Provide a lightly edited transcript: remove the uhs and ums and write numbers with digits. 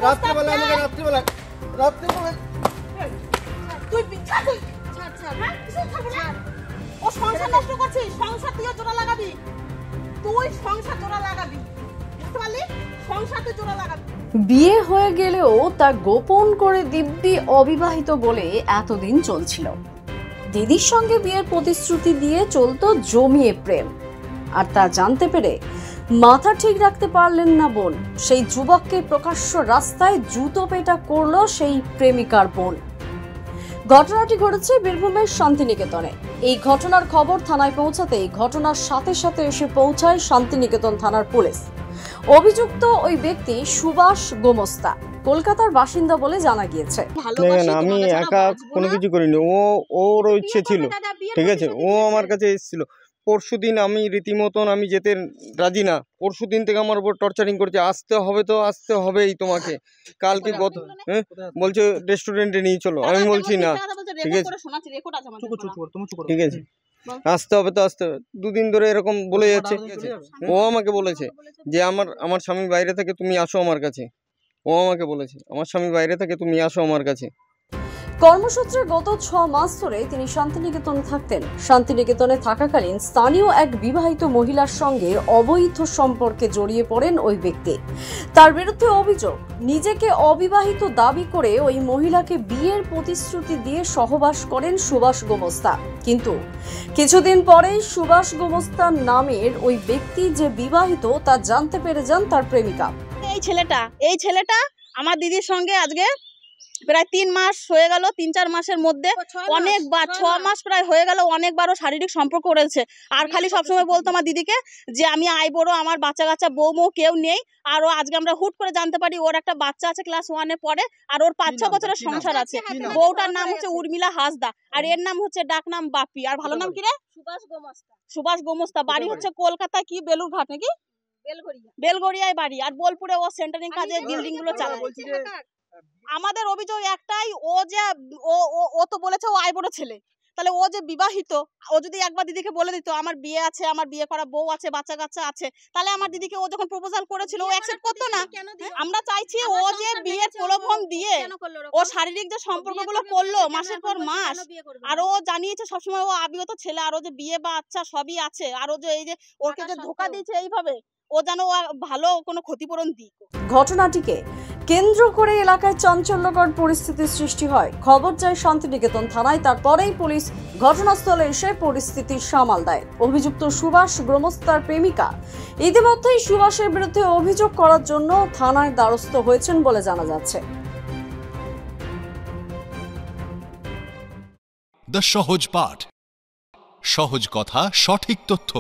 রাত্রিবেলা আমাকে রাত্রিবেলা তুই ছাড় হ্যাঁ কিছু থাকবে না। ও সংসার নষ্ট করছিস, সংসার তুই জোড়া লাগাবি, তুই সংসার জোড়া লাগাবি, বুঝতে পারলি? সংসার তুই জোড়া লাগাবি। বিয়ে হয়ে গেলেও তা গোপন করে দিব্যি অবিবাহিত বলে এতদিন চলছিল। দিদির সঙ্গে বিয়ের প্রতিশ্রুতি দিয়ে চলতো জমিয়ে প্রেম, আর তা জানতে পেরে মাথা ঠিক রাখতে পারলেন না বোন। সেই যুবককে প্রকাশ্য রাস্তায় জুতো পেটা করলো সেই প্রেমিকার বোন। ঘটনাটি ঘটেছে বীরভূমের শান্তিনিকেতনে। এই ঘটনার খবর থানায় পৌঁছাতেই ঘটনার সাথে সাথে এসে পৌঁছায় শান্তিনিকেতন থানার পুলিশ। অভিযুক্ত ওই ব্যক্তি সুভাষ গোমস্তা, কলকাতার বাসিন্দা বলে জানা গিয়েছে। আমি একা কোনো কিছু করিনি, ওর ইচ্ছে ছিল, ঠিক আছে। ও আমার কাছে এসেছিল পরশুদিন, আমি রীতিমতন আমি যেতে রাজি না। পরশুদিন থেকে আমার উপর টর্চারিং করছে, আসতে হবে তো আসতে হবেই তোমাকে। কালকে গত বলছে রেস্টুরেন্টে নিয়ে চলো, আমি বলছি না, ঠিক আছে ঠিক আছে আসতে হবে তো আসতে হবে। দুদিন ধরে এরকম বলে যাচ্ছে। ও আমাকে বলেছে যে আমার স্বামী বাইরে থেকে, তুমি আসো আমার কাছে। ও আমাকে বলেছে আমার স্বামী বাইরে থেকে, তুমি আসো আমার কাছে। কর্মসূত্রে গত 6 মাস ধরে তিনি শান্তিনিকেতনে থাকতেন। শান্তিনিকেতনে থাকাকালীন স্থানীয় এক বিবাহিত মহিলার সঙ্গে অবৈধ সম্পর্কে জড়িয়ে পড়েন ওই ব্যক্তি। তার বিরুদ্ধে অভিযোগ, নিজেকে অবিবাহিত দাবি করে ওই মহিলাকে বিয়ের প্রতিশ্রুতি দিয়ে সহবাস করেন সুভাষ গোমস্তা। কিন্তু কিছুদিন পরেই সুভাষ গোমস্তা নামের ওই ব্যক্তি যে বিবাহিত তা জানতে পেরে যান তার প্রেমিকা। এই ছেলেটা আমার দিদির সঙ্গে আজকে প্রায় 3 মাস হয়ে গেল, 3-4 মাসের মধ্যে অনেকবার 6 মাস প্রায় হয়ে গেল, অনেকবারও শারীরিক সম্পর্ক করেছে। আর খালি সবসময় বলতো আমার দিদিকে যে আমি আই বড়, আমার বাচ্চা কাচ্চা বউ মৌ কেউ নেই। আর ও আজকে আমরা হুট করে জানতে পারি ওর একটা বাচ্চা আছে, ক্লাস 1-এ পড়ে, আর ওর 5-6 বছরের সংসার আছে। বউটার নাম হচ্ছে উর্মিলা হাসদা, আর এর নাম হচ্ছে ডাক নাম বাপি। আর ভালো নাম কি রে? সুভাষ গোমস্তা। বাড়ি হচ্ছে কলকাতা কি বেলুরঘাট নাকি বেলগড়িয়ায় বাড়ি, আর বোলপুরে ও সেন্টারিং কাজে বিল্ডিং গুলো চালায়। আমাদের অভিযোগ একটাই, ও তো বলেছে ও আইবড় ছেলে, তাহলে ও যে বিবাহিত, ও যদি একবার দিদিকে বলে দিত আমার বিয়ে আছে, আমার বিয়ে করা বউ আছে, বাচ্চা কাচ্চা আছে, তাহলে আমার দিদিকে ও যখন প্রপোজাল করেছিল ও অ্যাকসেপ্ট করতো না। আমরা চাইছি ও যে বিয়ের প্রলোভন দিয়ে ও শারীরিক যে সম্পর্কগুলো করলো মাসের পর মাস, আর ও জানিয়েছে সবসময় ও আবিগত ছেলে, আর ও যে বিয়ে বাচ্চা সবই আছে, আর ও যে এই যে ওকে যে ধোকা দিয়েছে এইভাবে, ও যেন ভালো কোনো ক্ষতিপূরণ দিক। ঘটনাটিকে কেন্দ্র করে এলাকায় চাঞ্চল্যকর পরিস্থিতির সৃষ্টি হয়। খবর যায় শান্তিনিকেতন থানায়, তারপরেই পুলিশ ঘটনাস্থলে এসে পরিস্থিতি সামাল দেয়। অভিযুক্ত সুভাষ গোমস্তার প্রেমিকা ইতিমধ্যেই সুভাষের বিরুদ্ধে অভিযোগ করার জন্য থানায় দ্বারস্থ হয়েছেন বলে জানা যাচ্ছে। দ্য সহজ পাঠ, সহজ কথা, সঠিক তথ্য।